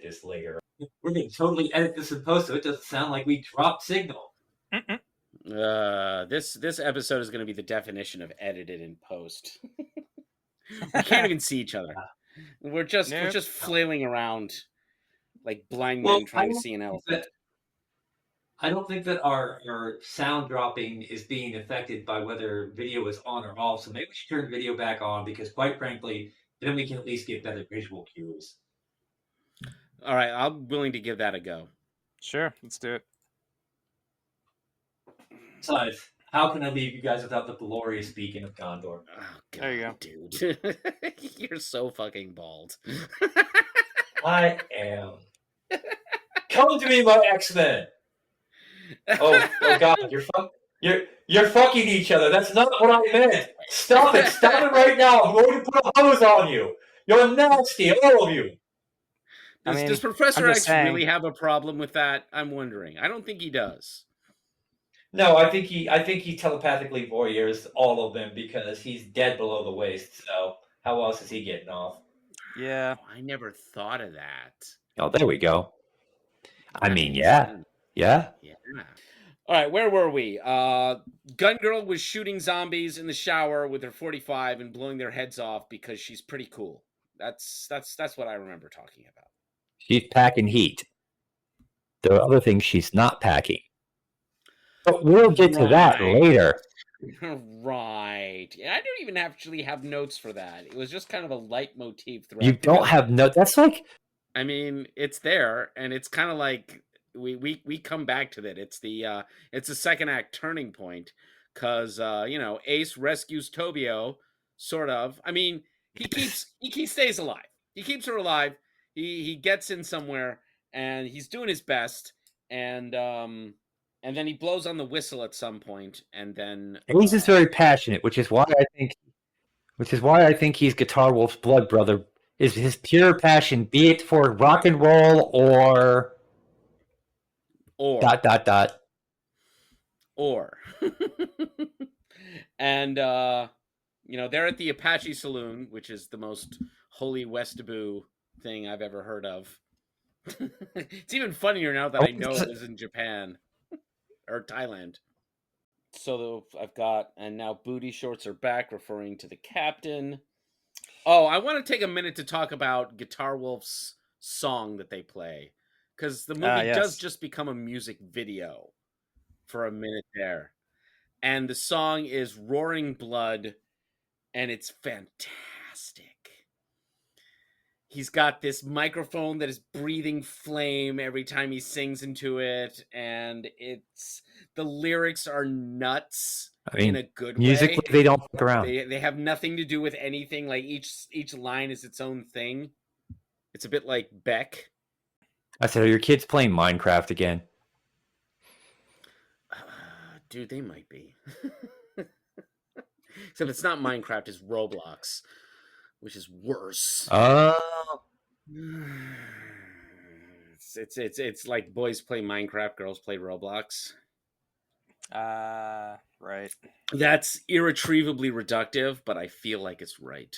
this later. We're going to totally edit this in post so it doesn't sound like we dropped signal. This episode is going to be the definition of edited in post. We can't even see each other. We're just flailing around like blind men trying to see an elephant. I don't think that our sound dropping is being affected by whether video is on or off. So maybe we should turn video back on because, quite frankly, then we can at least get better visual cues. All right, I'm willing to give that a go. Sure, let's do it. Besides, how can I leave you guys without the glorious beacon of Gondor? Oh, God, there you go, dude. You're so fucking bald. I am. Come to me, my X-Men. Oh God! You're fucking each other. That's not what I meant. Stop it! Stop it right now! I'm going to put a hose on you. You're nasty, all of you. Does Professor X really have a problem with that? I'm wondering. I don't think he does. No, I think he telepathically voyeurs all of them because he's dead below the waist. So how else is he getting off? Yeah, I never thought of that. Oh, there we go. I mean, yeah. All right, where were we? Gun Girl was shooting zombies in the shower with her 45 and blowing their heads off because she's pretty cool. That's what I remember talking about. She's packing heat. There are other things she's not packing. But we'll get to that later. Right. I don't even actually have notes for that. It was just kind of a leitmotif throughout. You don't have notes? That's like... I mean, it's there, and it's kind of like... We come back to that. It's the second act turning point because Ace rescues Tobio, sort of. I mean, he stays alive. He keeps her alive. He gets in somewhere and he's doing his best, and then he blows on the whistle at some point, and then Ace is very passionate, which is why I think he's Guitar Wolf's blood brother. Is his pure passion, be it for rock and roll or. Or. And, they're at the Apache Saloon, which is the most holy Westaboo thing I've ever heard of. It's even funnier now that I know it was in Japan or Thailand. So I've got, and now booty shorts are back, referring to the captain. Oh, I want to take a minute to talk about Guitar Wolf's song that they play. Because the movie does just become a music video for a minute there. And the song is Roaring Blood, and it's fantastic. He's got this microphone that is breathing flame every time he sings into it, and the lyrics are nuts in a good musically, way. they don't fuck around. They have nothing to do with anything. Like each line is its own thing. It's a bit like Beck. I said, are your kids playing Minecraft again? Dude, they might be. Except it's not Minecraft, it's Roblox, which is worse. Oh. It's like boys play Minecraft, girls play Roblox. Right. That's irretrievably reductive, but I feel like it's right.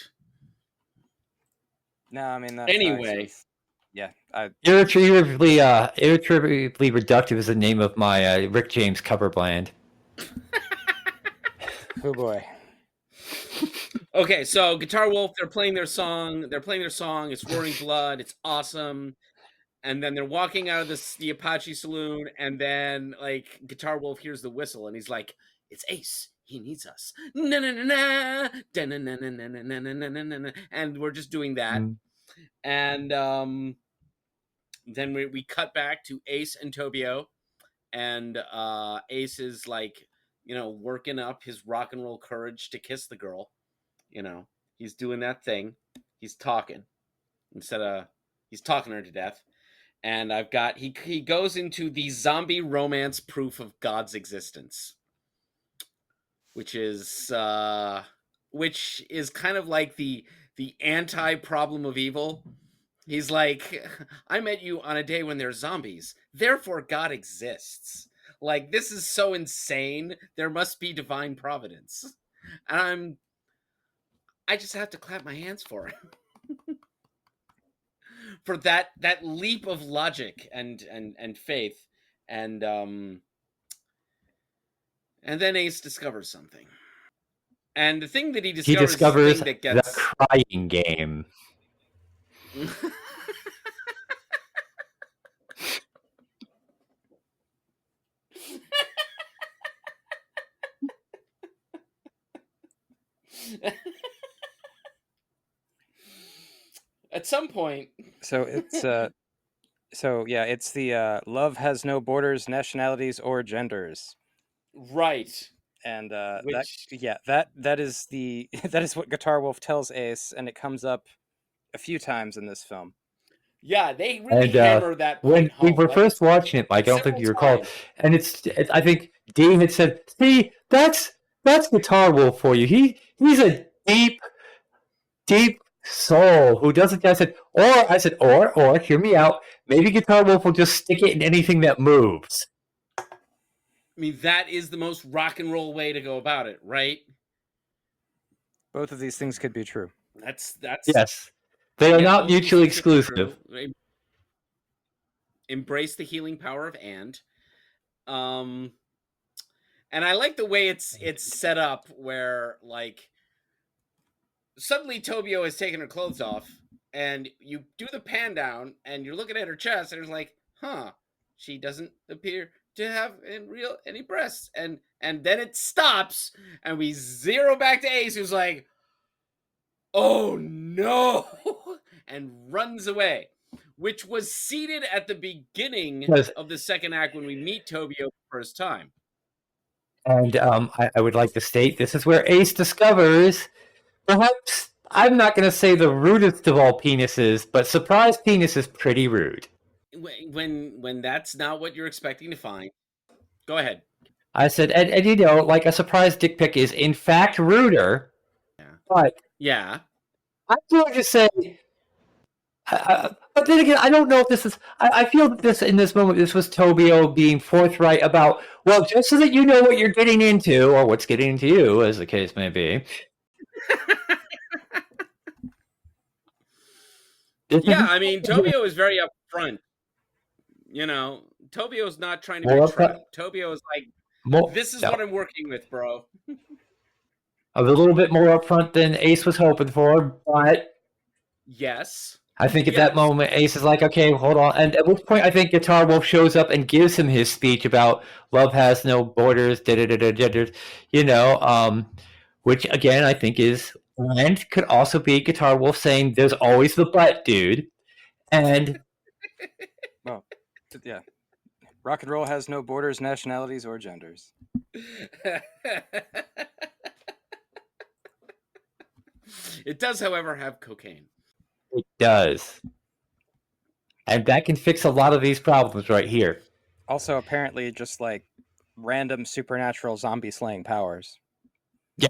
No, I mean anyway. Yeah, irretrievably reductive is the name of my Rick James cover band. Oh boy. Okay, so Guitar Wolf, they're playing their song. It's Roaring Blood. It's awesome. And then they're walking out of the Apache Saloon, and then like Guitar Wolf hears the whistle, and he's like, "It's Ace. He needs us." Na na na na, na na na na na na na na, and we're just doing that. And then we cut back to Ace and Tobio, and Ace is like, working up his rock and roll courage to kiss the girl. He's doing that thing. He's talking he's talking her to death. And I've got, he goes into the zombie romance proof of God's existence, which is kind of like the anti-problem of evil. He's like, I met you on a day when there's zombies, therefore God exists. Like, this is so insane. There must be divine providence. And I just have to clap my hands for it. for that leap of logic and faith, and then Ace discovers something, and the thing that he He discovers discovers is the thing that the gets crying game. at some point. So it's it's the love has no borders, nationalities, or genders. Right. And Which that is the that is what Guitar Wolf tells Ace, and it comes up a few times in this film. yeah, they really And hammer that when point we home. were Like, first it's watching it, Mike, I don't think several you recall, times. and it's I think Dean had said, "See, that's Guitar Wolf for you. He's a deep soul who doesn't." I said, or hear me out. Maybe Guitar Wolf will just stick it in anything that moves. I mean, that is the most rock and roll way to go about it, right? Both of these things could be true. That's Yes, they are yeah, not both of these mutually things could be exclusive. true. Embrace the healing power of and. And I like the way it's set up, where like suddenly Tobio has taken her clothes off, and you do the pan down, and you're looking at her chest, and it's like, huh, she doesn't appear to have any breasts, and then it stops, and we zero back to Ace, who's like, oh no, and runs away, which was seated at the beginning of the second act when we meet Tobio the first time. And I would like to state this is where Ace discovers, perhaps, I'm not going to say the rudest of all penises, but surprise penis is pretty rude. When that's not what you're expecting to find. Go ahead. I said, and you know, like a surprise dick pic is in fact ruder. Yeah. But yeah, I'm going to say, but then again, I don't know if this is. I feel that this in this moment, this was Tobio being forthright about, well, just so that you know what you're getting into, or what's getting into you, as the case may be. Yeah, I mean, Tobio is very upfront. You know, Tobio's not trying to be trapped. Tobio is like, this is what I'm working with, bro. A little bit more upfront than Ace was hoping for, but yes, I think at that moment, Ace is like, okay, hold on. And at which point, I think Guitar Wolf shows up and gives him his speech about love has no borders, you know, which again, I think is, and could also be Guitar Wolf saying, there's always the but, dude. And well, yeah, rock and roll has no borders, nationalities, or genders. It does, however, have cocaine. It does. And that can fix a lot of these problems right here. Also, apparently, just like random supernatural zombie slaying powers. Yeah.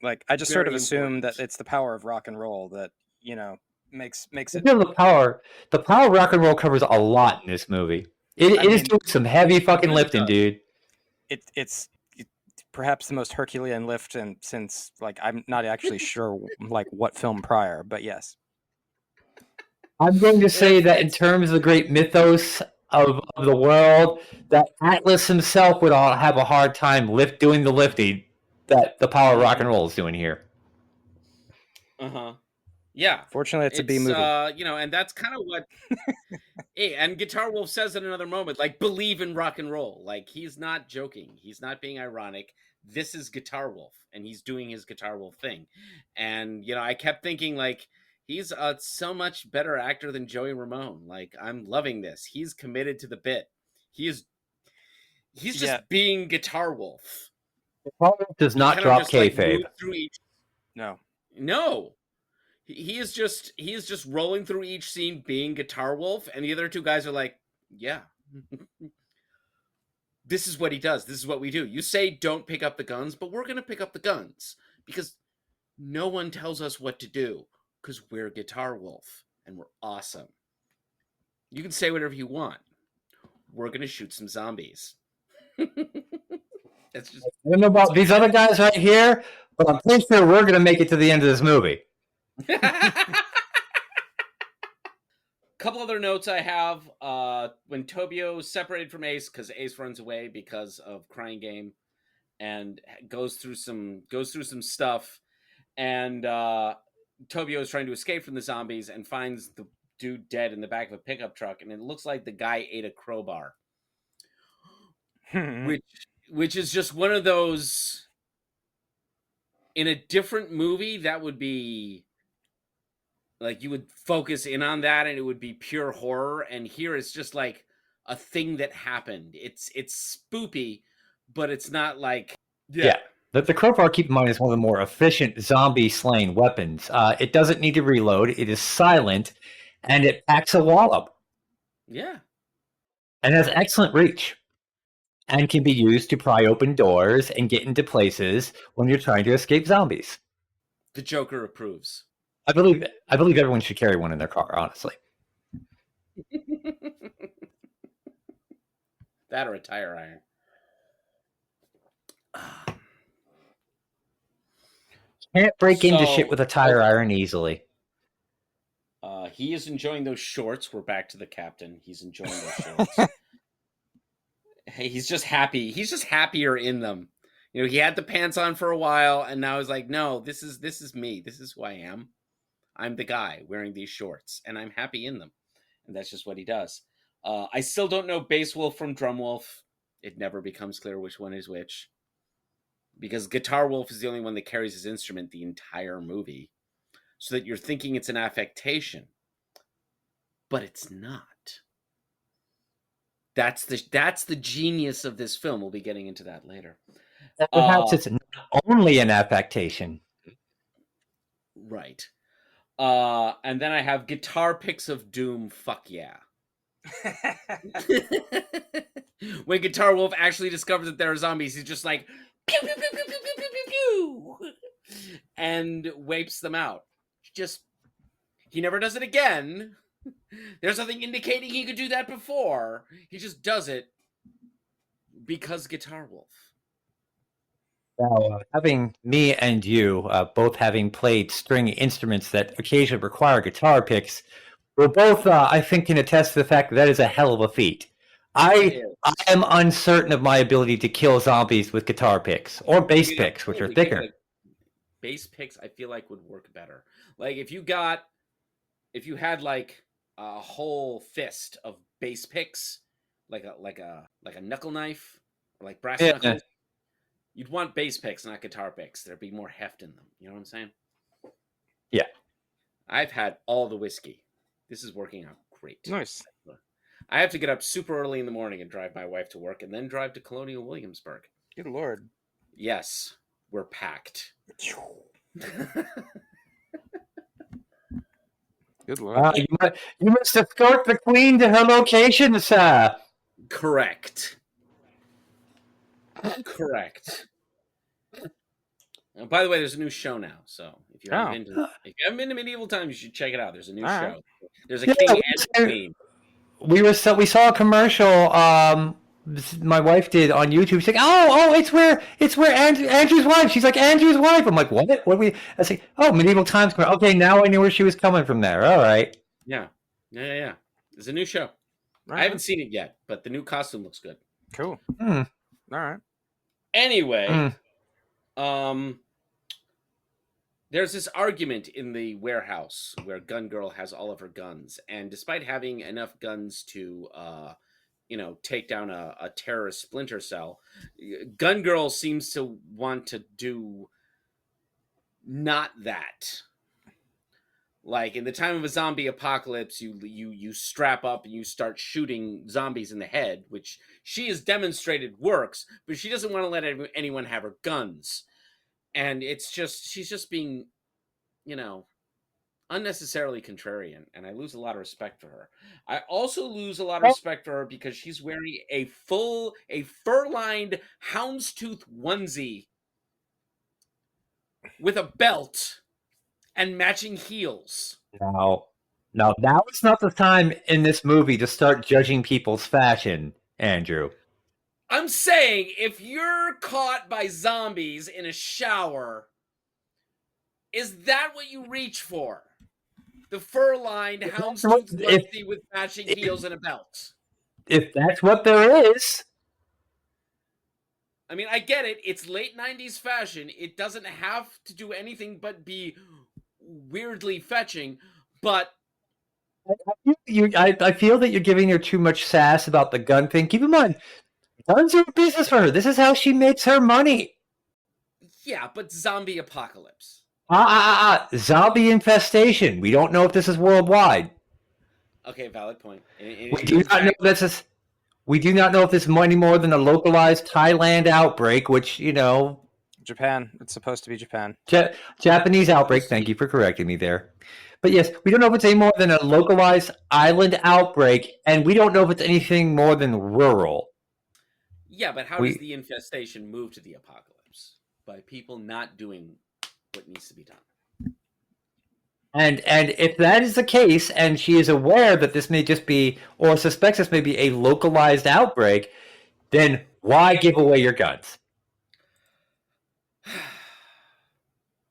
Like, I just sort of assume that it's the power of rock and roll that, you know, makes it. The power of rock and roll covers a lot in this movie. It is doing some heavy fucking lifting, dude. It's perhaps the most Herculean lift, and since like I'm not actually sure like what film prior, but yes. I'm going to say that in terms of the great mythos of the world, that Atlas himself would have a hard time doing the lifting that the power of rock and roll is doing here. Yeah. Fortunately, it's a B movie. You know, and that's kind of what. And Guitar Wolf says in another moment, like, believe in rock and roll. Like, he's not joking. He's not being ironic. This is Guitar Wolf, and he's doing his Guitar Wolf thing. And, you know, I kept thinking, like, he's a so much better actor than Joey Ramone. Like, I'm loving this. He's committed to the bit. He's just being Guitar Wolf. Guitar Wolf does not drop kayfabe. No. He is just rolling through each scene being Guitar Wolf, and the other two guys are like, yeah. This is what he does. This is what we do. You say don't pick up the guns, but we're going to pick up the guns because no one tells us what to do because we're Guitar Wolf and we're awesome. You can say whatever you want. We're going to shoot some zombies. That's just. I don't know about these other guys right here, but I'm pretty sure we're going to make it to the end of this movie. couple other notes I have. When Tobio separated from Ace, because Ace runs away because of Crying Game, and goes through some stuff, and Tobio is trying to escape from the zombies and finds the dude dead in the back of a pickup truck, and it looks like the guy ate a crowbar, which is just one of those. In a different movie, that would be like you would focus in on that, and it would be pure horror. And here it's just like a thing that happened. It's spoopy, but it's not like Yeah. The crowbar, keep in mind, is one of the more efficient zombie slaying weapons. It doesn't need to reload. It is silent, and it packs a wallop. Yeah. And has excellent reach, and can be used to pry open doors and get into places when you're trying to escape zombies. The Joker approves. I believe everyone should carry one in their car, honestly. That or a tire iron. Can't break into shit with a tire iron easily. He is enjoying those shorts. We're back to the captain. He's enjoying those shorts. Hey, he's just happy. He's just happier in them. You know, he had the pants on for a while, and now he's like, no, this is me. This is who I am. I'm the guy wearing these shorts, and I'm happy in them. And that's just what he does. I still don't know Bass Wolf from Drum Wolf. It never becomes clear which one is which. Because Guitar Wolf is the only one that carries his instrument the entire movie. So that you're thinking it's an affectation. But it's not. That's the genius of this film. We'll be getting into that later. Perhaps it's not only an affectation. Right. And then I have Guitar Picks of Doom, fuck yeah. When Guitar Wolf actually discovers that there are zombies, he's just like, pew, pew, pew, pew, pew, pew, pew, pew, pew, and wipes them out. He never does it again. There's nothing indicating he could do that before. He just does it because Guitar Wolf. Now, having me and you both having played string instruments that occasionally require guitar picks, we're both, I think, can attest to the fact that is a hell of a feat. I am uncertain of my ability to kill zombies with guitar picks or bass picks, which are thicker. Bass picks, I feel like, would work better. Like if you had like a whole fist of bass picks, like a knuckle knife, or like brass knuckles. You'd want bass picks, not guitar picks. There'd be more heft in them. You know what I'm saying? Yeah. I've had all the whiskey. This is working out great. Nice. I have to get up super early in the morning and drive my wife to work and then drive to Colonial Williamsburg. Good Lord. Yes, we're packed. Good Lord. You must escort the queen to her location, sir. Correct. By the way, there's a new show now, so if you haven't been to Medieval Times, you should check it out. There's a new show. Right. There's a king and a queen. We saw a commercial. My wife did on YouTube. She's like, "Oh, it's where Andrew's wife." She's like, "Andrew's wife." I'm like, "What? What are we?" I was like, "Oh, Medieval Times." Okay, now I knew where she was coming from there. All right. Yeah. There's a new show. Right. I haven't seen it yet, but the new costume looks good. Cool. All right. Anyway, there's this argument in the warehouse where Gun Girl has all of her guns, and despite having enough guns to, take down a terrorist splinter cell, Gun Girl seems to want to do not that. Like in the time of a zombie apocalypse, you strap up and you start shooting zombies in the head, which she has demonstrated works, but she doesn't want to let anyone have her guns. And she's just being, unnecessarily contrarian, and I lose a lot of respect for her. I also lose a lot of respect for her because she's wearing a fur-lined houndstooth onesie with a belt and matching heels. Now is not the time in this movie to start judging people's fashion, Andrew. I'm saying, if you're caught by zombies in a shower, is that what you reach for? the fur-lined houndstooth onesie with matching heels and a belt. If that's what there is. I mean, I get it. It's late 90s fashion. It doesn't have to do anything but be weirdly fetching, but I feel that you're giving her too much sass about the gun thing. Keep in mind, guns are a business for her. This is how she makes her money. yeah, but zombie apocalypse. Zombie infestation. We don't know if this is worldwide. Okay, valid point. We do not know this is. We do not know if this is any more than a localized Thailand outbreak, which, you know... Japan. It's supposed to be Japan. Japanese outbreak. Thank you for correcting me there. But yes, we don't know if it's any more than a localized island outbreak, and we don't know if it's anything more than rural. Yeah, but how does the infestation move to the apocalypse? By people not doing what needs to be done. And if that is the case, and she is aware that this may just be, or suspects this may be a localized outbreak, then why give away your guns?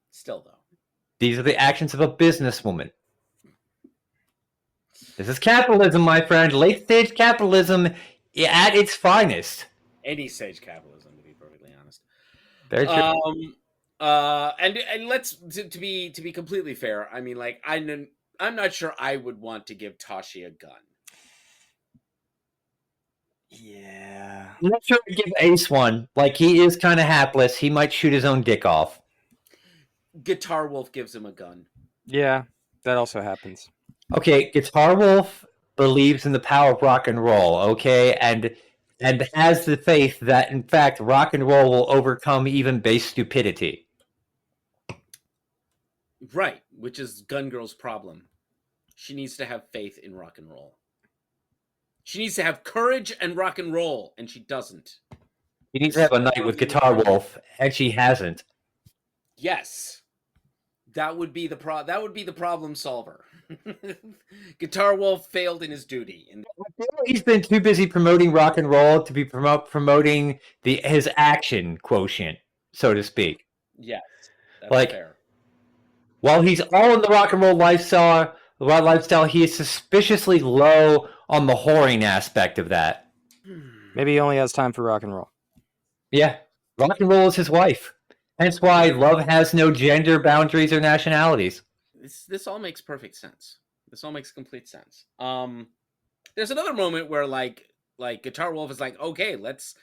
Still, though. These are the actions of a businesswoman. This is capitalism, my friend. Late-stage capitalism at its finest. Any stage capitalism, to be perfectly honest. Very true. And let's to be completely fair. I mean, like, I'm not sure I would want to give Tashi a gun. Yeah. I'm not sure to give Ace one. Like, he is kind of hapless. He might shoot his own dick off. Guitar Wolf gives him a gun. Yeah, that also happens. Okay, Guitar Wolf believes in the power of rock and roll, okay? And has the faith that, in fact, rock and roll will overcome even base stupidity. Right, which is Gun Girl's problem. She needs to have faith in rock and roll. She needs to have courage and rock and roll, and she doesn't. She needs to have a night with Guitar Wolf, and she hasn't. Yes. That would be the problem solver. Guitar Wolf failed in his duty. He's been too busy promoting rock and roll to be promoting his action quotient, so to speak. Yes, that's like, fair. While he's all in the rock and roll lifestyle, he is suspiciously low on the whoring aspect of that. Maybe he only has time for rock and roll. Yeah, rock and roll is his wife. Hence why love has no gender boundaries or nationalities. This all makes perfect sense. This all makes complete sense. There's another moment where like Guitar Wolf is like, okay, let's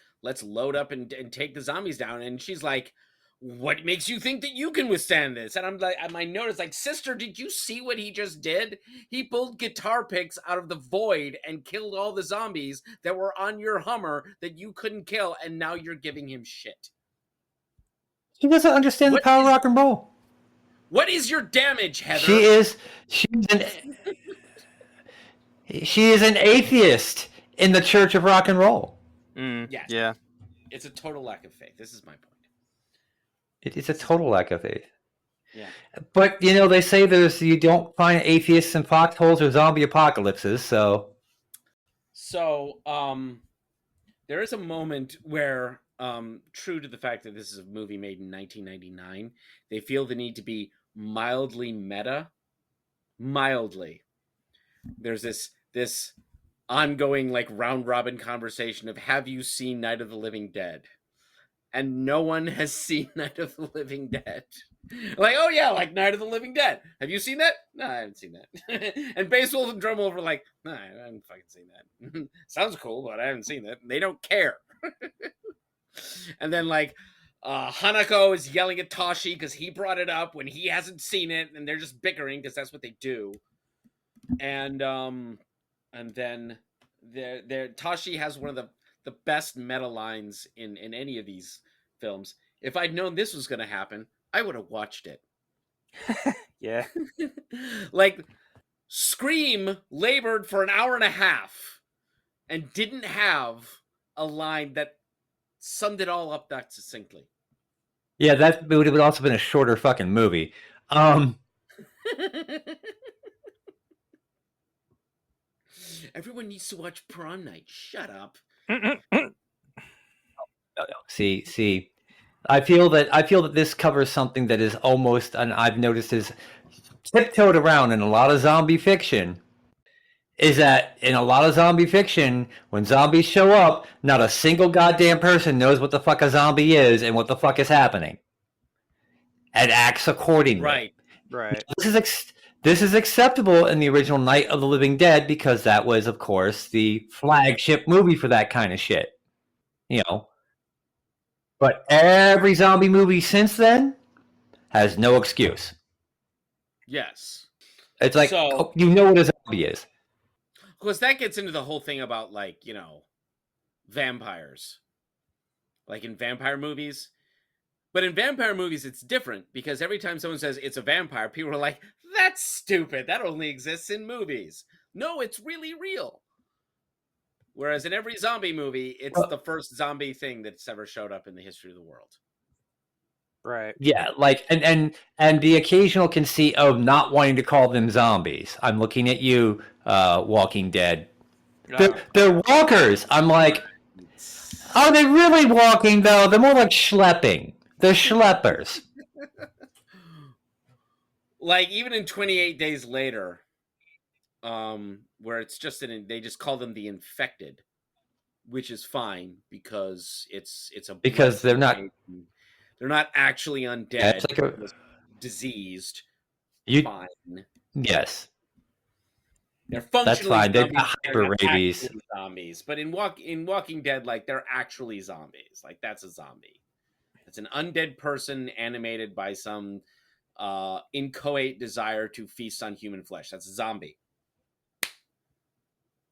load up and take the zombies down, and she's like, what makes you think that you can withstand this? And I'm like, my note is like, sister, did you see what he just did? He pulled guitar picks out of the void and killed all the zombies that were on your Hummer that you couldn't kill, and now you're giving him shit. He doesn't understand the power of rock and roll. What is your damage, Heather? She is an atheist in the Church of Rock and Roll. Yes. Yeah. It's a total lack of faith. This is my point. It is a total lack of faith. Yeah. But, you know, they say you don't find atheists in foxholes or zombie apocalypses, so... So, there is a moment where, true to the fact that this is a movie made in 1999, they feel the need to be mildly meta. Mildly. There's this ongoing, like, round-robin conversation of, have you seen Night of the Living Dead? And no one has seen Night of the Living Dead. Like, oh yeah, like Night of the Living Dead. Have you seen that? No, I haven't seen that. And Bass Wolf and Drum Wolf are like, no, I haven't fucking seen that. Sounds cool, but I haven't seen that. They don't care. And then like Hanako is yelling at Tashi because he brought it up when he hasn't seen it, and they're just bickering because that's what they do. And then Tashi has one of the best meta lines in any of these films. If I'd known this was going to happen, I would have watched it. Yeah. Like, Scream labored for an hour and a half and didn't have a line that summed it all up that succinctly. Yeah, that would have also been a shorter fucking movie. Everyone needs to watch Prom Night. Shut up. See. I feel that this covers something that is almost, and I've noticed, is tiptoed around in a lot of zombie fiction is that in a lot of zombie fiction, when zombies show up, not a single goddamn person knows what the fuck a zombie is and what the fuck is happening, and acts accordingly. Right. Right. This is acceptable in the original Night of the Living Dead because that was, of course, the flagship movie for that kind of shit. You know. But every zombie movie since then has no excuse. Yes. It's like, So- you know what a zombie is. Of course, that gets into the whole thing about, like, vampires. Like in vampire movies. But in vampire movies, it's different because every time someone says it's a vampire, people are like, that's stupid. That only exists in movies. No, it's really real. Whereas in every zombie movie, it's the first zombie thing that's ever showed up in the history of the world. Right. Yeah, like and the occasional conceit of not wanting to call them zombies. I'm looking at you, Walking Dead. They're walkers. I'm like, are they really walking though? They're more like schlepping. They're schleppers. Like even in 28 Days Later, where it's just they just call them the infected, which is fine because it's a Because they're not actually undead. Yeah, it's like just diseased. You Fine. yes. They're functionally That's fine. They've zombies, got they're hyper not rabies. actually zombies. But in Walking Dead, like they're actually zombies. Like that's a zombie. It's an undead person animated by some inchoate desire to feast on human flesh. That's a zombie.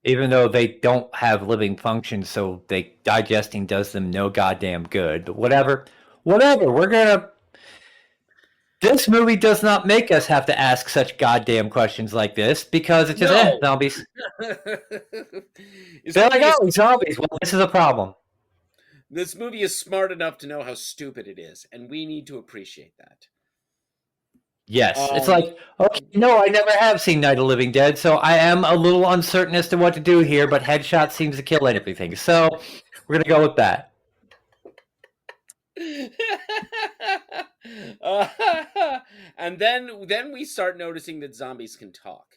Even though they don't have living functions, so digesting does them no goddamn good. But whatever. We're gonna. This movie does not make us have to ask such goddamn questions like this because it's just zombies. They're like, oh, zombies. Well, this is a problem. This movie is smart enough to know how stupid it is, and we need to appreciate that. Yes. It's like, okay, no, I never have seen Night of the Living Dead, so I am a little uncertain as to what to do here, but Headshot seems to kill everything. So we're going to go with that. And then we start noticing that zombies can talk.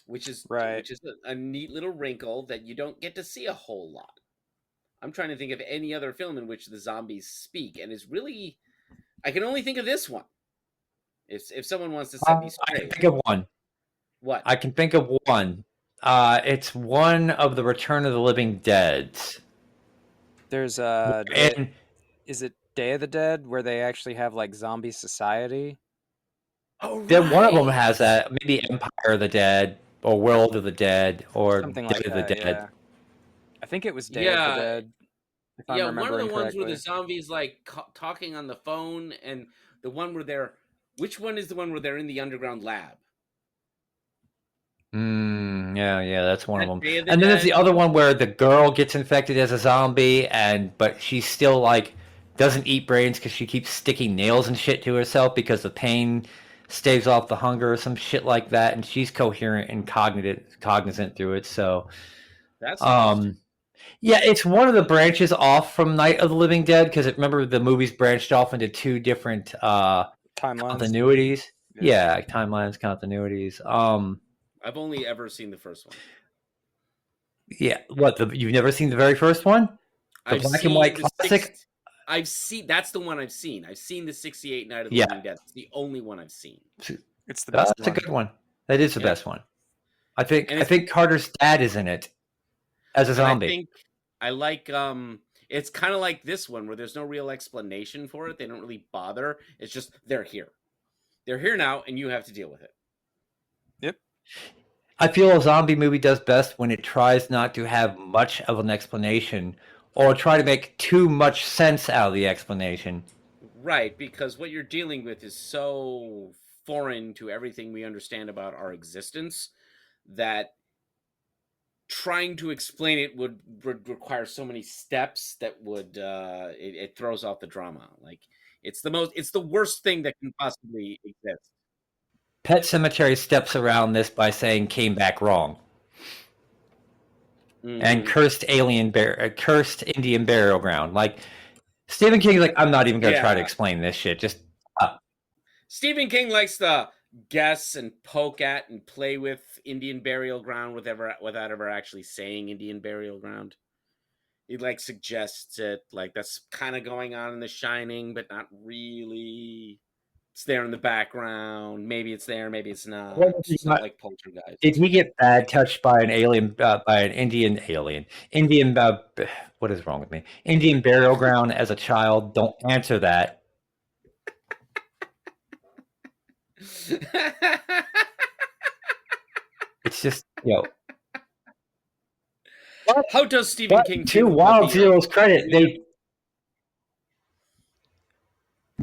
Which is a neat little wrinkle that you don't get to see a whole lot. I'm trying to think of any other film in which the zombies speak, and it's really, I can only think of this one. If someone wants to set me straight, I can think of one. What? I can think of one. It's one of the Return of the Living Dead. There's is it Day of the Dead where they actually have like zombie society? Oh, right. One of them has that. Maybe Empire of the Dead or World of the Dead or Something Day like of that, the Dead. yeah. I think it was Day of the Dead. If I'm one of the ones correctly. where the zombies like talking on the phone, and the one where they're. Which one is the one where they're in the underground lab? Yeah, that's one of them. Day of the And then there's Dead. the other one where the girl gets infected as a zombie, but she's still like doesn't eat brains because she keeps sticking nails and shit to herself because the pain staves off the hunger or some shit like that, and she's coherent and cognizant through it. So that's yeah, it's one of the branches off from Night of the Living Dead because remember the movies branched off into two different continuities. Yeah, timelines, continuities. I've only ever seen the first one. Yeah, you've never seen the very first one? The black and white classic? I've seen, that's the one I've seen. I've seen the 68 Night of the Living Dead. It's the only one I've seen. It's the best. That's a good one. That is the best one. I think Carter's dad is in it as a zombie. I like it's kind of like this one where there's no real explanation for it. They don't really bother. It's just they're here. They're here now and you have to deal with it. Yep. I feel a zombie movie does best when it tries not to have much of an explanation or try to make too much sense out of the explanation. Right, because what you're dealing with is so foreign to everything we understand about our existence that trying to explain it would require so many steps that would it throws off the drama. Like it's the worst thing that can possibly exist. Pet Sematary steps around this by saying came back wrong. Mm-hmm. And cursed Indian burial ground. Like Stephen King's like, I'm not even gonna try to explain this shit. Just Stephen King likes to guess and poke at and play with Indian burial ground without ever actually saying Indian burial ground. He like suggests it, like that's kind of going on in The Shining, but not really. It's there in the background. Maybe it's there, maybe it's not. It's not like Poltergeist. Did he get bad touched by an alien, by an Indian alien? Indian, what is wrong with me? Indian burial ground as a child? Don't answer that. It's just, How does Stephen King to feel about Wild the Zero's credit,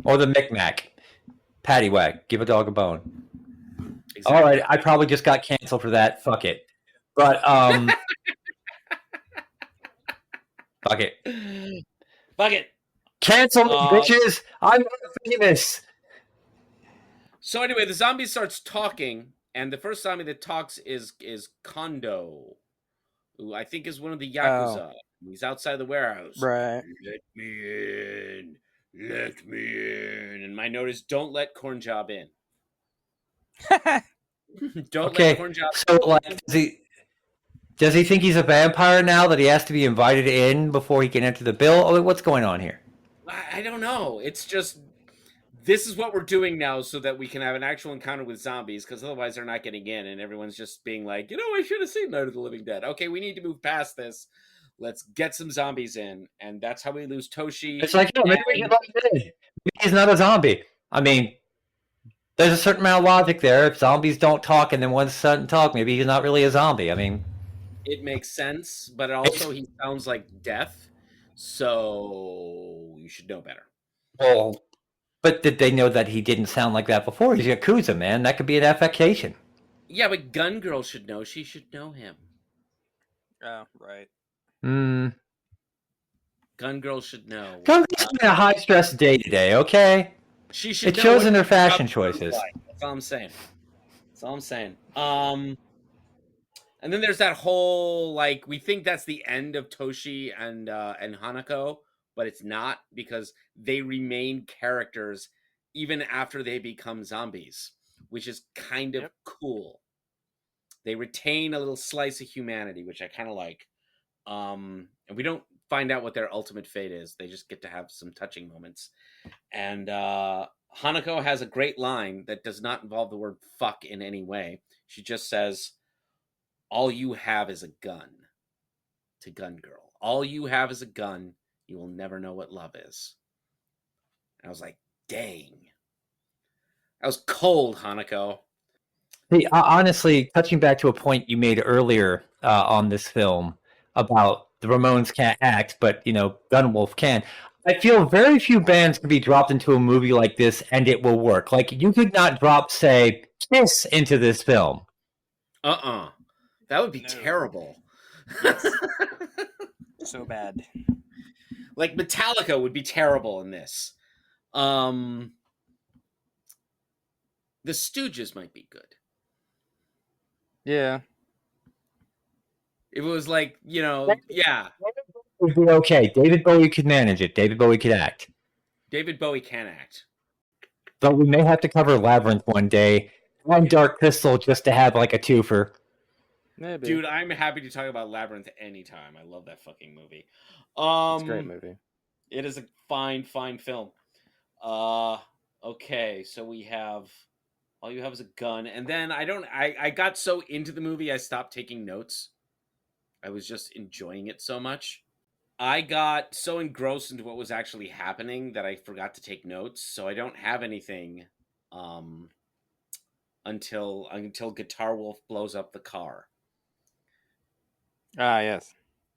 or the Micmac, Paddywhack, give a dog a bone. Exactly. All right, I probably just got canceled for that. Fuck it. But fuck it. Fuck it. Cancel me, bitches. I'm not famous. So anyway, the zombie starts talking, and the first zombie that talks is Kondo, who I think is one of the Yakuza. He's outside the warehouse. Right. Let me in. Let me in. And my note is, don't let Cornjob in. Don't let Cornjob in. So, like, does he think he's a vampire now that he has to be invited in before he can enter the bill? Oh, what's going on here? I don't know. It's just, this is what we're doing now so that we can have an actual encounter with zombies, because otherwise they're not getting in, and everyone's just being like, I should have seen Night of the Living Dead. Okay, we need to move past this. Let's get some zombies in, and that's how we lose Toshi. It's like, maybe he's not a zombie. I mean, there's a certain amount of logic there. If zombies don't talk and then one sudden talk, maybe he's not really a zombie. I mean, it makes sense, but also he sounds like death, so you should know better. Well, but did they know that he didn't sound like that before? He's Yakuza, man. That could be an affectation. Yeah, but Gun Girl should know. She should know him. Oh, right. Gun Girl should know. Gun Girl's having a high-stress day today, okay? She should. It shows in her fashion choices. That's all I'm saying. And then there's that whole, like, we think that's the end of Toshi and Hanako, but it's not, because they remain characters even after they become zombies, which is kind of cool. They retain a little slice of humanity, which I kind of like. And we don't find out what their ultimate fate is. They just get to have some touching moments. And Hanako has a great line that does not involve the word fuck in any way. She just says, all you have is a gun. To Gun Girl. All you have is a gun. You will never know what love is. And I was like, dang. That was cold, Hanako. Hey, honestly, touching back to a point you made earlier on this film about the Ramones can't act, but, Gunwolf can. I feel very few bands could be dropped into a movie like this and it will work. Like, you could not drop, say, Kiss into this film. That would be terrible. Yes. So bad. Like, Metallica would be terrible in this. The Stooges might be good. Yeah. If it was like, yeah. It would be okay. David Bowie could manage it. David Bowie could act. David Bowie can act. But we may have to cover Labyrinth one day. And Dark Crystal just to have like a twofer. Maybe. Dude, I'm happy to talk about Labyrinth anytime. I love that fucking movie. It's a great movie. It is a fine film. Okay, so we have all you have is a gun, and then I got so into the movie I stopped taking notes. I was just enjoying it so much. I got so engrossed into what was actually happening that I forgot to take notes, so I don't have anything until Guitar Wolf blows up the car. Ah, yes.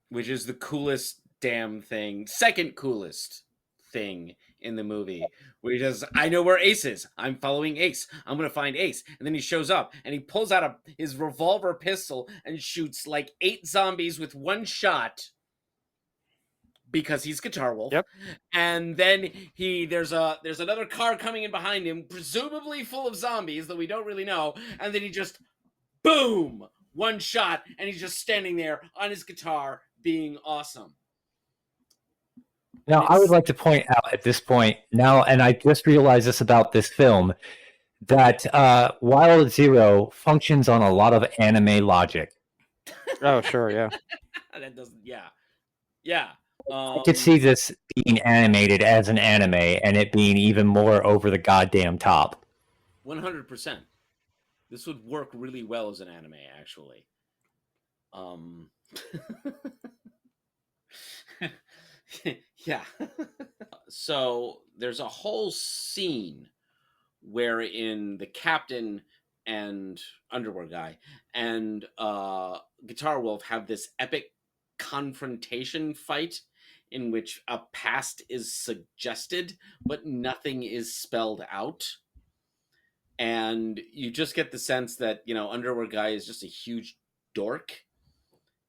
Which is the coolest damn thing, second coolest thing in the movie, where he does, I know where Ace is. I'm following Ace. I'm going to find Ace. And then he shows up and he pulls out his revolver pistol and shoots like 8 zombies with one shot because he's Guitar Wolf. Yep. And then there's another car coming in behind him, presumably full of zombies, though we don't really know. And then he just, boom, one shot, and he's just standing there on his guitar being awesome. Now, I would like to point out at this point now, and I just realized this about this film, that Wild Zero functions on a lot of anime logic. Oh, sure, yeah. That doesn't. Yeah. I could see this being animated as an anime and it being even more over the goddamn top. 100%. This would work really well as an anime, actually. Yeah. So there's a whole scene wherein the captain and underwear guy and Guitar Wolf have this epic confrontation fight in which a past is suggested, but nothing is spelled out. And you just get the sense that, underwear guy is just a huge dork,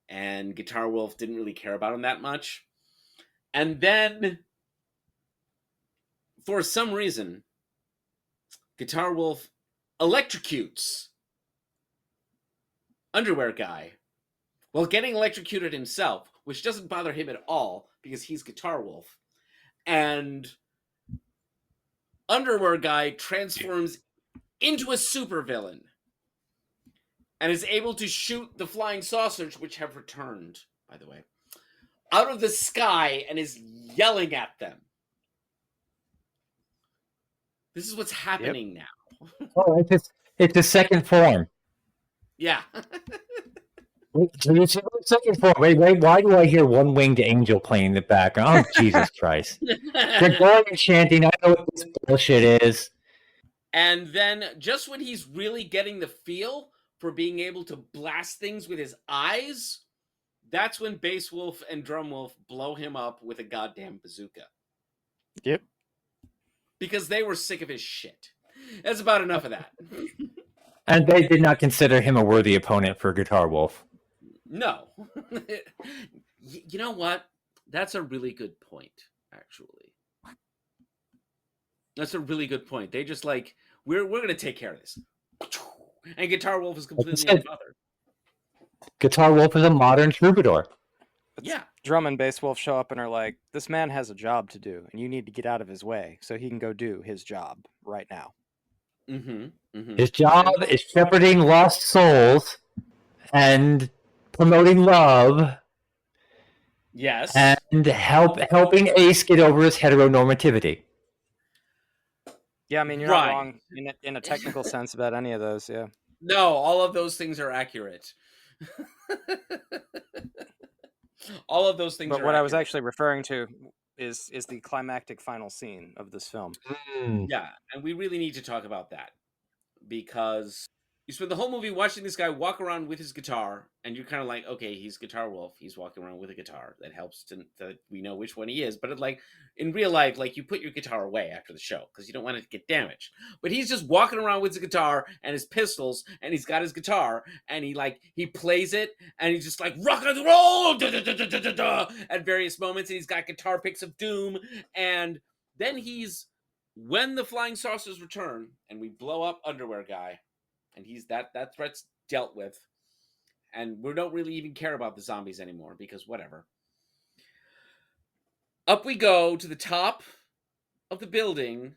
and Guitar Wolf didn't really care about him that much. And then, for some reason, Guitar Wolf electrocutes underwear guy while getting electrocuted himself, which doesn't bother him at all because he's Guitar Wolf. And underwear guy transforms into a supervillain and is able to shoot the flying saucers, which have returned, by the way, out of the sky and is yelling at them. This is what's happening now. Oh, it's a second form. Yeah. Second form. Wait, why do I hear One Winged Angel playing in the background? Oh, Jesus Christ. Gregorian chanting, I know what this bullshit is. And then just when he's really getting the feel for being able to blast things with his eyes, that's when Bass Wolf and Drum Wolf blow him up with a goddamn bazooka. Yep. Because they were sick of his shit. That's about enough of that. And they did not consider him a worthy opponent for Guitar Wolf. No. You know what? That's a really good point, actually. That's a really good point. They just we're going to take care of this. And Guitar Wolf is completely unbothered. Guitar Wolf is a modern troubadour. Yeah. Drum and Bass Wolf show up and are like, this man has a job to do, and you need to get out of his way so he can go do his job right now. Mm-hmm. Mm-hmm. His job is shepherding lost souls and promoting love. Yes. And helping Ace get over his heteronormativity. Yeah, I mean, you're not wrong in a technical sense about any of those, yeah. No, all of those things are accurate. All of those things but are what accurate. I was actually referring to is the climactic final scene of this film. Yeah, and we really need to talk about that because you spend the whole movie watching this guy walk around with his guitar, and you're kind of like, okay, he's Guitar Wolf. He's walking around with a guitar. That helps that we know which one he is. But in real life, you put your guitar away after the show because you don't want it to get damaged. But he's just walking around with his guitar and his pistols, and he's got his guitar, and he plays it, and he's just like rock and roll at various moments, and he's got guitar picks of doom, and then when the flying saucers return and we blow up underwear guy. And that threat's dealt with. And we don't really even care about the zombies anymore because whatever. Up we go to the top of the building.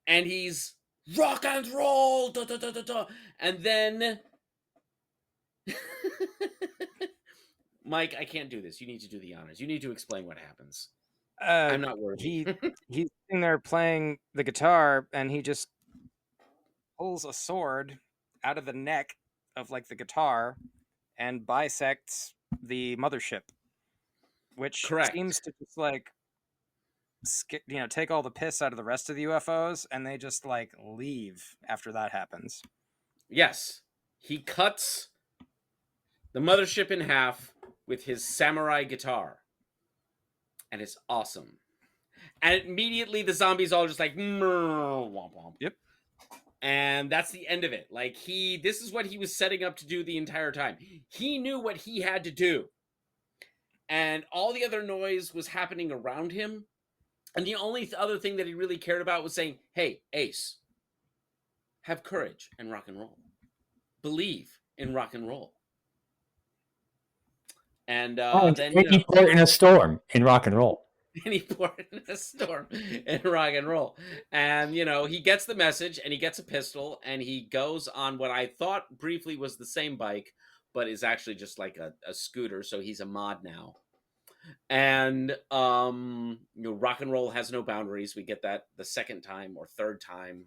And he's rock and roll. Da, da, da, da, da. And then... Mike, I can't do this. You need to do the honors. You need to explain what happens. I'm not worried. He's sitting there playing the guitar and he just pulls a sword out of the neck of the guitar and bisects the mothership, which seems to just take all the piss out of the rest of the UFOs, and they just leave after that happens. Yes, he cuts the mothership in half with his samurai guitar, and it's awesome. And immediately the zombies all just womp womp. Yep. And that's the end of it. This is what he was setting up to do the entire time. He knew what he had to do. And all the other noise was happening around him. And the only other thing that he really cared about was saying, hey, Ace, have courage and rock and roll. Believe in rock and roll. And then taking part in a storm in rock and roll. and he poured in a storm in rock and roll. And he gets the message, and he gets a pistol, and he goes on what I thought briefly was the same bike, but is actually just like a scooter. So he's a mod now. And rock and roll has no boundaries. We get that the second time or third time.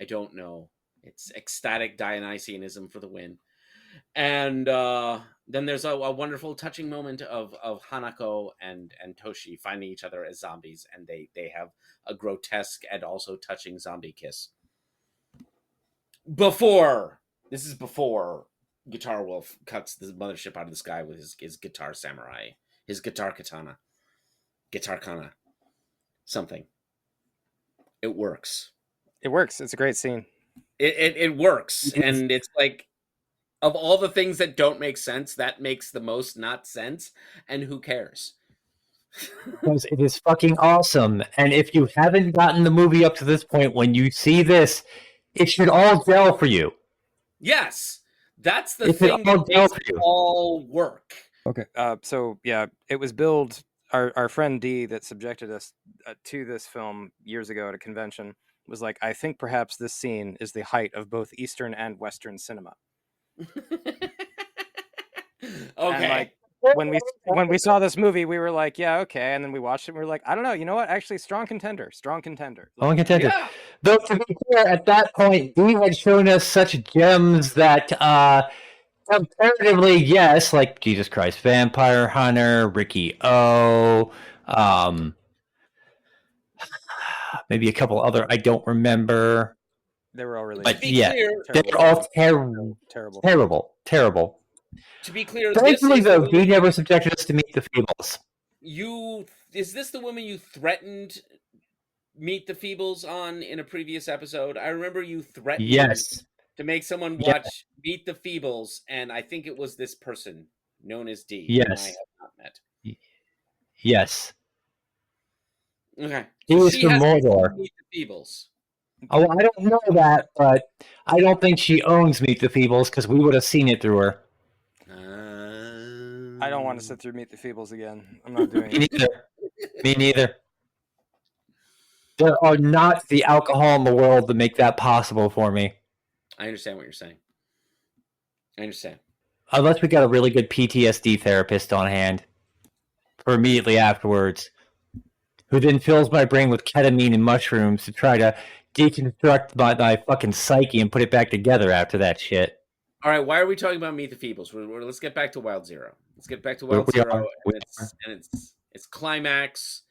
I don't know. It's ecstatic Dionysianism for the win. And then there's a wonderful, touching moment of Hanako and Toshi finding each other as zombies, and they have a grotesque and also touching zombie kiss. Before Guitar Wolf cuts the mothership out of the sky with his guitar samurai, his guitar katana, guitar kana, something. It works. It works. It's a great scene. It works, and it's like, of all the things that don't make sense, that makes the most not sense, and who cares? Because it is fucking awesome. And if you haven't gotten the movie up to this point, when you see this, it should all gel for you. Yes, that's the It should thing all that gel makes for it you. all work. Okay. So yeah, it was billed. Our friend D that subjected us to this film years ago at a convention was like, I think perhaps this scene is the height of both Eastern and Western cinema. Okay. And like when we saw this movie, we were like, yeah, okay. And then we watched it and we were like, I don't know, you know what? Actually, strong contender. Only contender. Yeah. Though to be clear, at that point, D had shown us such gems that comparatively, yes, like Jesus Christ, Vampire Hunter, Ricky O, maybe a couple other I don't remember. They were all really But To be yeah, clear, they're all terrible. to be clear, Thankfully, this is though, the D woman never subjected us to Meet the Feebles. is this the woman you threatened Meet the Feebles on in a previous episode? I remember you threatened Yes. to make someone Yeah. watch Meet the Feebles, and I think it was this person known as D, Yes. whom I have not met. Yes. Okay. He So was she from has Mordor. Meet the Feebles. Oh, I don't know that, but I don't think she owns Meet the Feebles because we would have seen it through her. I don't want to sit through Meet the Feebles again. I'm not doing Me it. neither. Me neither. There are not the alcohol in the world to make that possible for me. I understand what you're saying. I understand. Unless we got a really good PTSD therapist on hand for immediately afterwards, who then fills my brain with ketamine and mushrooms to try to deconstruct my fucking psyche and put it back together after that shit. All right, why are we talking about Meet the Feebles? Let's get back to Wild Zero. Let's get back to We Wild Zero, are. and it's climax,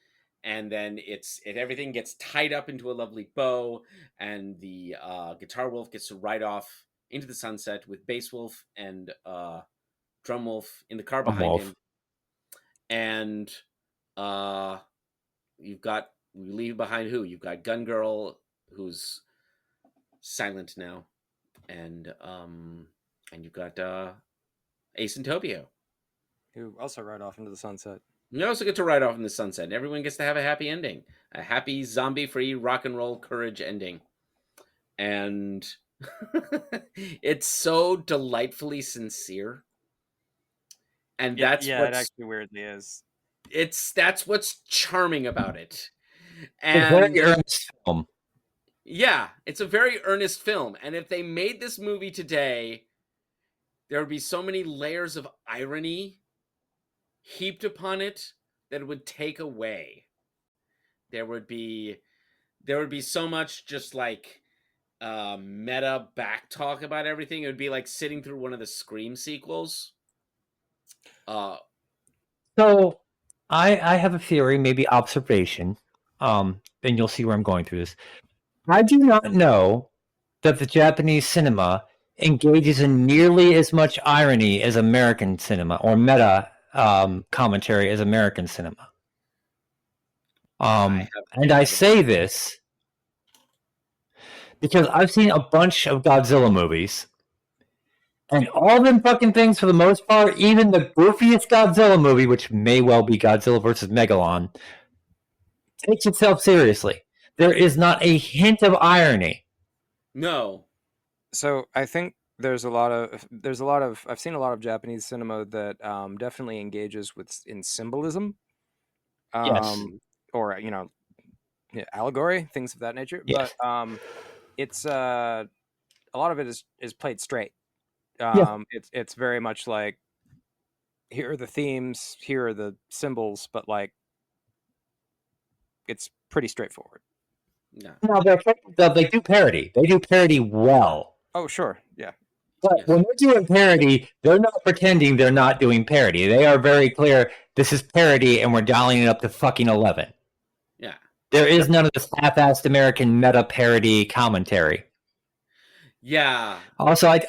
and then everything gets tied up into a lovely bow, and the Guitar Wolf gets to ride off into the sunset with Bass Wolf and Drum Wolf in the car behind him, and we leave behind who? You've got Gun Girl, who's silent now, and you've got Ace and Tobio, Who also ride off into the sunset. You also get to ride off in the sunset, and everyone gets to have a happy ending, a happy zombie-free rock and roll courage ending, and it's so delightfully sincere, and that's it what's actually weirdly is. that's what's charming about it. It's a very earnest film. Yeah, it's a very earnest film, and if they made this movie today, there would be so many layers of irony heaped upon it that it would take away. There would be so much just like meta back talk about everything. It would be like sitting through one of the Scream sequels. So I have a theory, maybe observation. And you'll see where I'm going through this. I do not know that the Japanese cinema engages in nearly as much irony as American cinema, or meta commentary as American cinema. And I say this because I've seen a bunch of Godzilla movies, and all them fucking things, for the most part, even the goofiest Godzilla movie, which may well be Godzilla versus Megalon, takes itself seriously. There is not a hint of irony. No. So I think there's a lot of I've seen a lot of Japanese cinema that definitely engages in symbolism, Yes. or allegory, things of that nature. Yes. But it's a lot of it is played straight. Yeah. It's very much like, here are the themes, here are the symbols, but like it's pretty straightforward. Yeah. No, they do parody. They do parody well. Oh, sure, yeah. But Yes. when they're doing parody, they're not pretending they're not doing parody. They are very clear. This is parody, and we're dialing it up to fucking 11. Yeah. There is none of this half-assed American meta parody commentary. Yeah. Also, I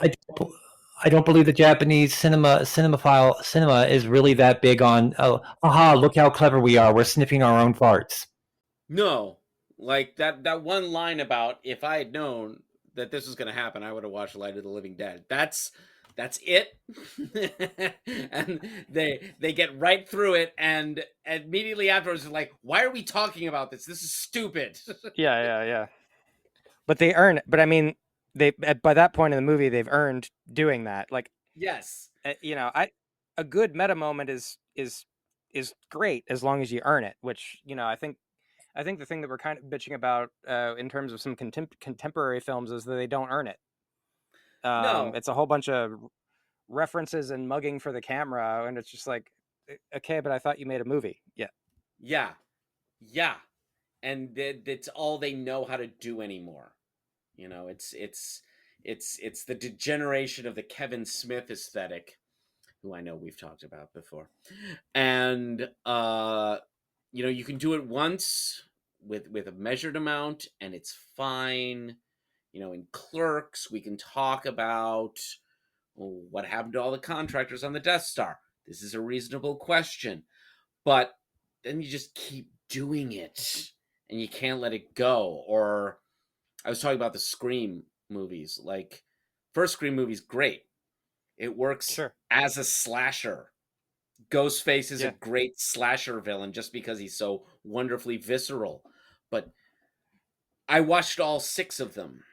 don't believe the Japanese cinema is really that big on. Oh, aha! Look how clever we are. We're sniffing our own farts. No. Like that one line about, if I had known that this was going to happen, I would have watched Light of the Living Dead. That's it. And they get right through it, and immediately afterwards they're like, why are we talking about this? This is stupid. Yeah. But they earn it. But I mean, by that point in the movie, they've earned doing that. Like, Yes. A good meta moment is great as long as you earn it. Which I think the thing that we're kind of bitching about in terms of some contemporary films is that they don't earn it. No. It's a whole bunch of references and mugging for the camera, and it's just like, okay, but I thought you made a movie. Yeah. And that's all they know how to do anymore. It's the degeneration of the Kevin Smith aesthetic, who I know we've talked about before. And you can do it once with a measured amount, and it's fine. In Clerks, we can talk about what happened to all the contractors on the Death Star. This is a reasonable question. But then you just keep doing it, and you can't let it go. Or I was talking about the Scream movies. Like, first Scream movie's great. It works Sure. as a slasher. Ghostface is a Yeah. great slasher villain just because he's so wonderfully visceral. But I watched all 6 of them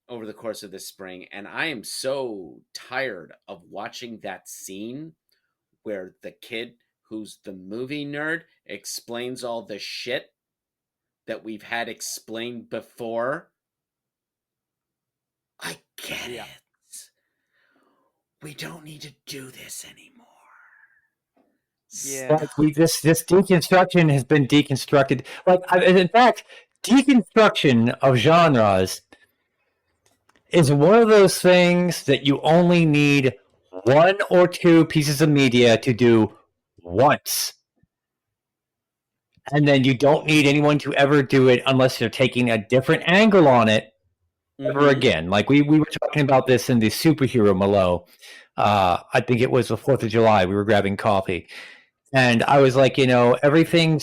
over the course of this spring, and I am so tired of watching that scene where the kid who's the movie nerd explains all the shit that we've had explained before. I get Yeah. it. We don't need to do this anymore. Yeah. Like this deconstruction has been deconstructed. In fact, deconstruction of genres is one of those things that you only need 1 or 2 pieces of media to do once. And then you don't need anyone to ever do it unless they're taking a different angle on it ever again. Like we were talking about this in the superhero Malo. I think it was the 4th of July. We were grabbing coffee. And I was like, everything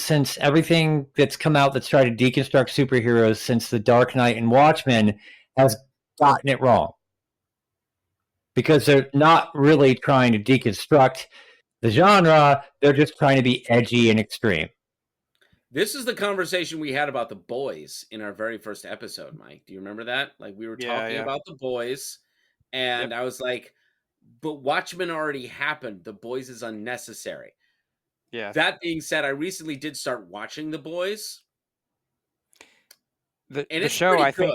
that's come out that's tried to deconstruct superheroes since The Dark Knight and Watchmen has gotten it wrong. Because they're not really trying to deconstruct the genre, they're just trying to be edgy and extreme. This is the conversation we had about The Boys in our very first episode, Mike. Do you remember that? Like, we were talking about The Boys, and I was like, but Watchmen already happened. The Boys is unnecessary. Yeah. That being said, I recently did start watching The Boys. The show, I think,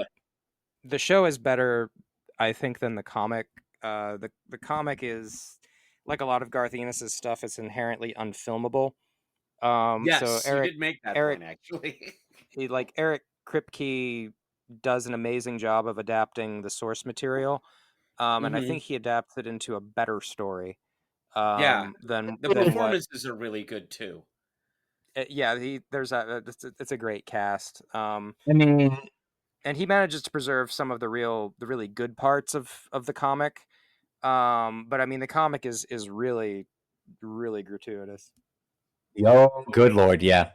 the show is better, I think, than the comic. The comic is, like a lot of Garth Ennis's stuff, it's inherently unfilmable. Yes, so Eric, you did make that point, actually. Eric Kripke does an amazing job of adapting the source material, and I think he adapts it into a better story. Than the performances are really good too. It's a great cast. And he manages to preserve some of the really good parts of the comic. But I mean, the comic is really, really gratuitous. Oh, good Lord, yeah.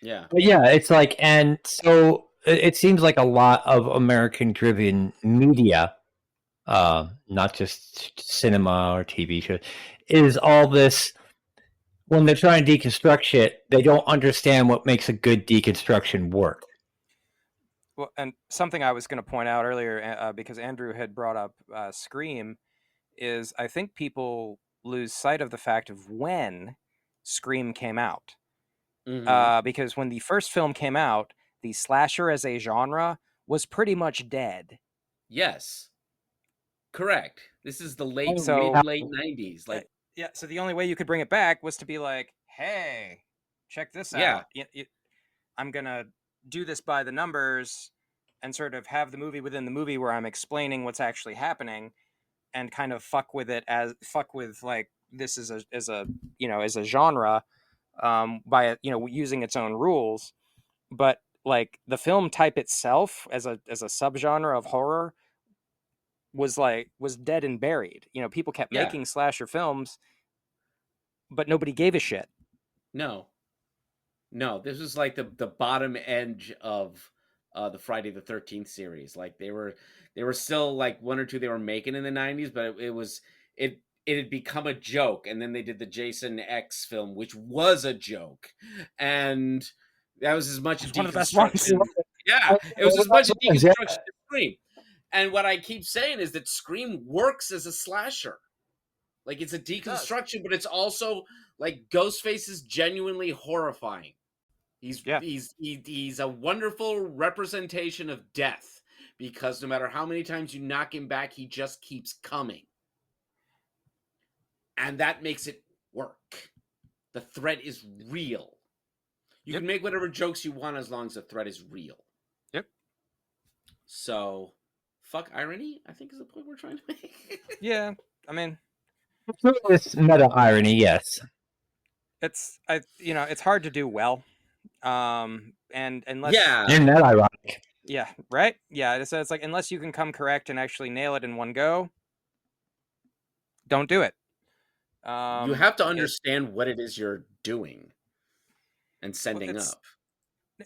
Yeah. But yeah, it's like, and so it seems like a lot of American-driven media, not just cinema or TV shows, is all this. When they're trying to deconstruct shit, they don't understand what makes a good deconstruction work. Well, and something I was going to point out earlier, because Andrew had brought up Scream, is I think people lose sight of the fact of when Scream came out. because when the first film came out, the slasher as a genre was pretty much dead. Yes. Correct. This is the late So- mid-late 90s. Like, Yeah, so the only way you could bring it back was to be like, hey, check this Yeah. out. I'm going to do this by the numbers and sort of have the movie within the movie where I'm explaining what's actually happening and kind of fuck with like this as a genre by using its own rules. But like the film type itself as a subgenre of horror was dead and buried. People kept Yeah. making slasher films, but nobody gave a shit. no. This was like the bottom edge of the Friday the 13th series. Like they were still like one or two they were making in the 90s, but it had become a joke. And then they did the Jason X film, which was a joke. And that was as much a It's one of the best ones. deconstruction. Yeah, it was as much a Yeah. deconstruction as Scream. And what I keep saying is that Scream works as a slasher. Like it's a deconstruction, but it's also like Ghostface is genuinely horrifying. He's a wonderful representation of death because no matter how many times you knock him back, he just keeps coming. And that makes it work. The threat is real. You can make whatever jokes you want as long as the threat is real. Yep. So, fuck irony, I think is the point we're trying to make. Yeah, I mean, It's meta irony, yes. it's hard to do well. And unless Isn't that ironic? yeah, right? Yeah, so it's like unless you can come correct and actually nail it in one go, don't do it. You have to understand what it is you're doing and sending up.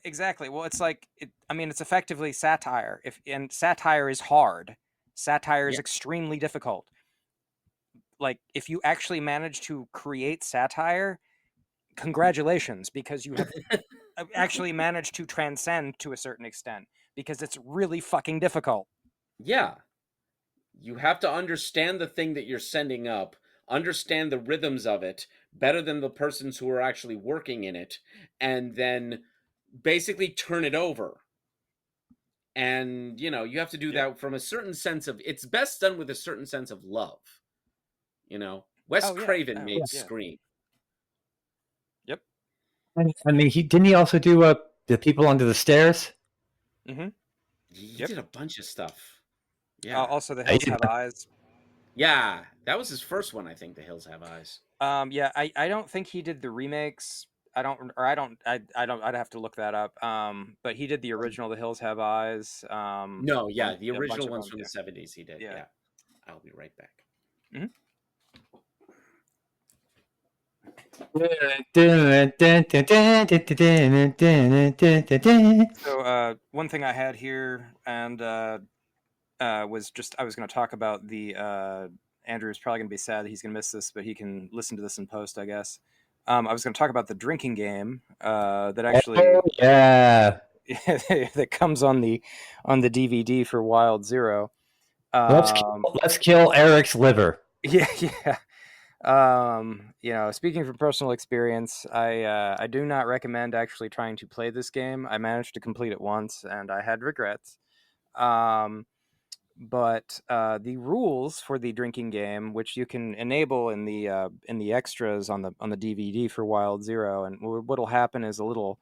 Exactly. Well, it's like it's effectively satire. And satire is hard. Satire is extremely difficult. Like if you actually manage to create satire, congratulations, because you have actually managed to transcend to a certain extent, because it's really fucking difficult. Yeah. You have to understand the thing that you're sending up, understand the rhythms of it better than the persons who are actually working in it, and then basically turn it over. And, you have to do that from a certain sense of, it's best done with a certain sense of love. Wes Craven made Scream. Yep. I mean, didn't he also do the People Under the Stairs? Mm-hmm. He did a bunch of stuff. Yeah. Also, The Hills Have Eyes. Yeah, that was his first one, I think. The Hills Have Eyes. Yeah, I don't think he did the remakes. I'd have to look that up. But he did the original The Hills Have Eyes. No, yeah, the original ones from the 70s he did. Yeah. I'll be right back. Mm-hmm. So one thing I had here and was just I was going to talk about the Andrew's probably going to be sad that he's going to miss this, but he can listen to this in post, I guess. I was going to talk about the drinking game that actually that comes on the DVD for Wild Zero. Let's kill Eric's liver. Yeah. Speaking from personal experience, I do not recommend actually trying to play this game. I managed to complete it once, and I had regrets. But the rules for the drinking game, which you can enable in the extras on the DVD for Wild Zero, and what'll happen is a little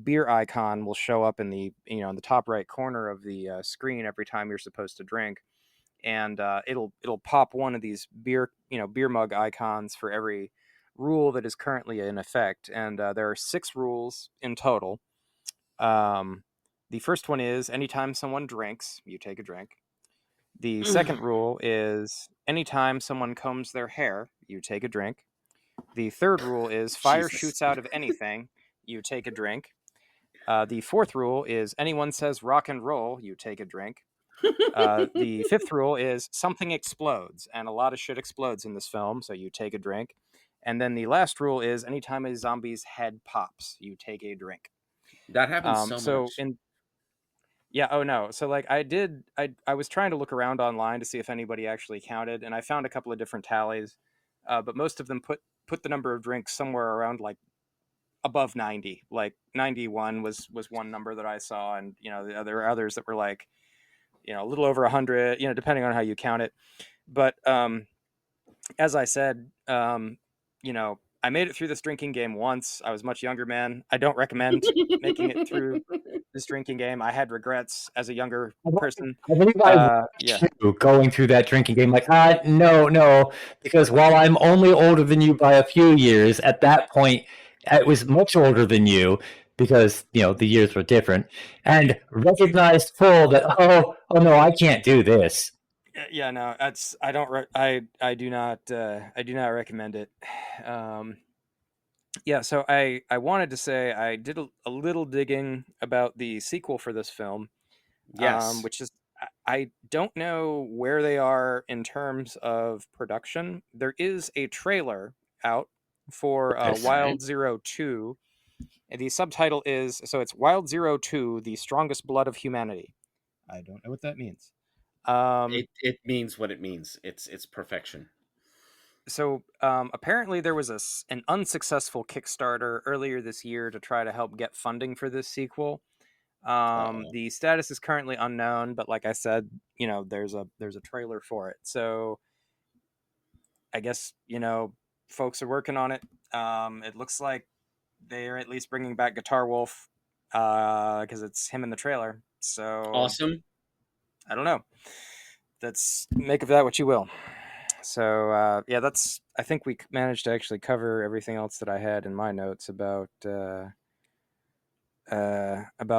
beer icon will show up in the in the top right corner of the screen every time you're supposed to drink. And it'll pop one of these beer mug icons for every rule that is currently in effect, and there are 6 rules in total. The first one is anytime someone drinks, you take a drink. The second rule is anytime someone combs their hair, you take a drink. The third rule is fire shoots out of anything, you take a drink. The fourth rule is anyone says rock and roll, you take a drink. The fifth rule is something explodes, and a lot of shit explodes in this film, so you take a drink. And then the last rule is anytime a zombie's head pops, you take a drink. That happens so much. So like I was trying to look around online to see if anybody actually counted, and I found a couple of different tallies, but most of them put the number of drinks somewhere around like above 90. Like 91 was one number that I saw, and there were others that were like a little over 100, depending on how you count it. But as I said, I made it through this drinking game once. I was a much younger man. I don't recommend making it through this drinking game. I had regrets as a younger person. I believe I Yeah. too, going through that drinking game, like, no, because while I'm only older than you by a few years, at that point, I was much older than you because the years were different, and recognized full that oh no, I can't do this. Yeah, no, that's I don't I do not recommend it. Yeah, so I wanted to say I did a little digging about the sequel for this film. Yes. Which is I don't know where they are in terms of production. There is a trailer out for Yes. Wild 02. And the subtitle is it's Wild 02, The Strongest Blood of Humanity. I don't know what that means. It means what it means. It's perfection. So apparently there was an unsuccessful Kickstarter earlier this year to try to help get funding for this sequel. The status is currently unknown, but like I said, there's a trailer for it. So I guess folks are working on it. It looks like they're at least bringing back Guitar Wolf because it's him in the trailer. So Awesome. I don't know. That's make of that what you will. So yeah, I think we managed to actually cover everything else that I had in my notes about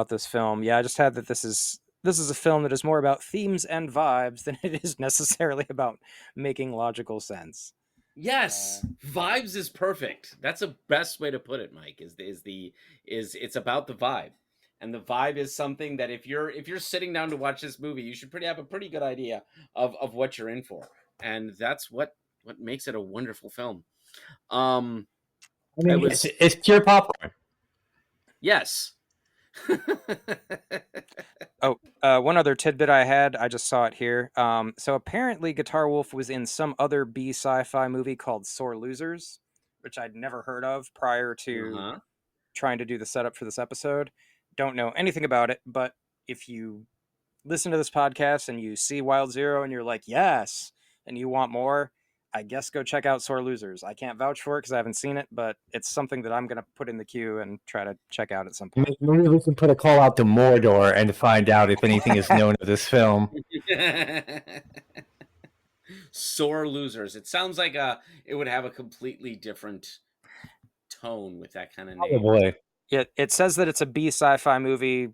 this film. Yeah, I just had that this is a film that is more about themes and vibes than it is necessarily about making logical sense. Yes, vibes is perfect. That's the best way to put it, Mike. Is it's about the vibe, and the vibe is something that if you're sitting down to watch this movie, you should have a pretty good idea of what you're in for, and that's what makes it a wonderful film. I mean, it's pure popcorn. Yes. One other tidbit I had, I just saw it here. So apparently Guitar Wolf was in some other B sci-fi movie called Sore Losers, which I'd never heard of prior to trying to do the setup for this episode. Don't know anything about it, but if you listen to this podcast and you see Wild Zero and you're like, yes, and you want more, I guess go check out Sore Losers. I can't vouch for it because I haven't seen it, but it's something that I'm going to put in the queue and try to check out at some point. Maybe we can put a call out to Mordor and find out if anything is known of this film. Sore Losers. It sounds like it would have a completely different tone with that kind of name. Probably. It says that it's a B sci-fi movie.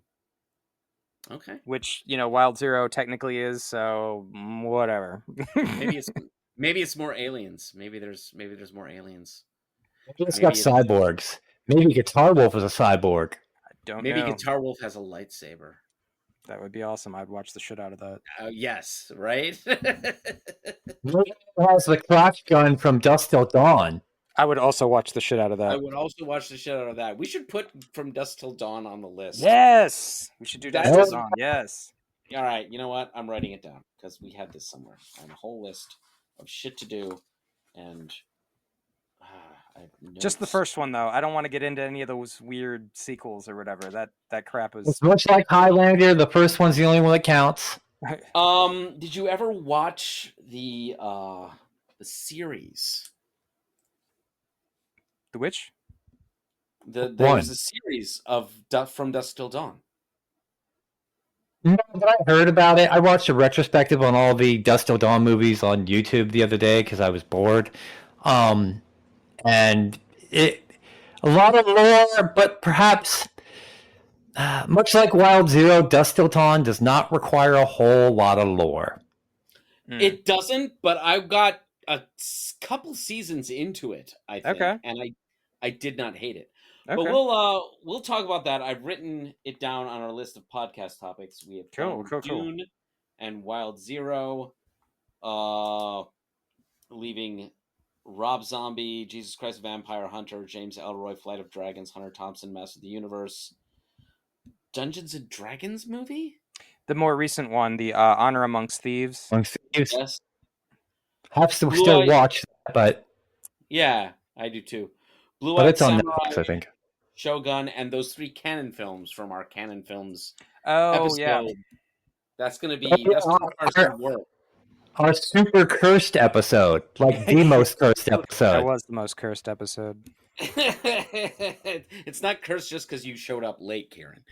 Okay. Which, Wild Zero technically is, so whatever. Maybe it's more aliens. Maybe there's more aliens. Maybe it's got cyborgs. Maybe Guitar Wolf is a cyborg. I don't know. Maybe Guitar Wolf has a lightsaber. That would be awesome. I'd watch the shit out of that. Yes, right? Maybe it has the crotch gun from Dusk Till Dawn. I would also watch the shit out of that. I would also watch the shit out of that. We should put From Dusk Till Dawn on the list. Yes! We should do Dusk Till Dawn, yes. All right, you know what? I'm writing it down because we had this somewhere on a whole list of shit to do. And just the first one, though. I don't want to get into any of those weird sequels or whatever. That crap is... It's much like Highlander. The first one's the only one that counts. Did you ever watch the series? The which? There was a series of From Dusk Till Dawn. No, but I heard about it. I watched a retrospective on all the Dusk Till Dawn movies on YouTube the other day because I was bored. And a lot of lore, but perhaps much like Wild Zero, Dusk Till Dawn does not require a whole lot of lore. It doesn't, but I've got a couple seasons into it, I think, and I did not hate it. Okay. But we'll talk about that. I've written it down on our list of podcast topics. We have Dune and Wild Zero, leaving Rob Zombie, Jesus Christ Vampire Hunter, James Ellroy, Flight of Dragons, Hunter Thompson, Master of the Universe, Dungeons and Dragons movie? The more recent one, the Honor Amongst Thieves. Amongst Thieves? Yes. Have to still watch that, but... Yeah, I do too. But it's on Netflix, I think. Shogun, and those 3 canon films from our canon films Oh episode. yeah. That's gonna be that's gonna require some work. Our super cursed episode, like the most cursed That episode. was the most cursed episode. It's not cursed just because you showed up late, Kieran.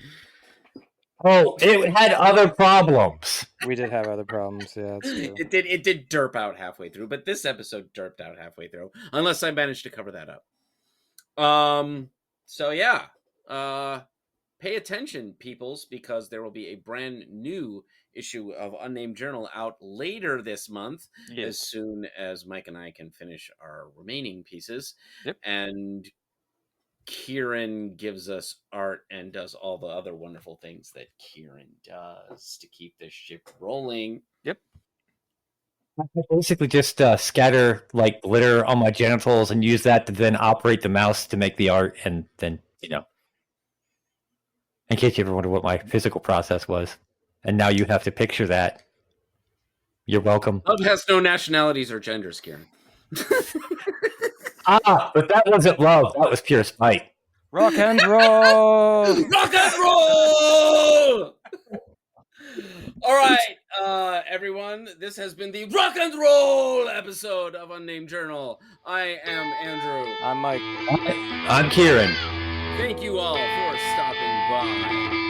Oh, it had other problems. We did have other problems. Yeah, that's true. It did derp out halfway through, but this episode derped out halfway through, unless I managed to cover that up. So yeah, pay attention, peoples, because there will be a brand new issue of Unnamed Journal out later this month, as soon as Mike and I can finish our remaining pieces. Yep. And Kieran gives us art and does all the other wonderful things that Kieran does to keep this ship rolling. Yep. I basically just scatter like glitter on my genitals and use that to then operate the mouse to make the art, and then, you know, in case you ever wonder what my physical process was. And now you have to picture that. You're welcome. Love has no nationalities or genders, Kieran. But that wasn't love. That was pure spite. Rock and roll. Rock and roll! All right, everyone. This has been the rock and roll episode of Unnamed Journal. I am Andrew. I'm Mike. I'm Kieran. Thank you all for stopping by.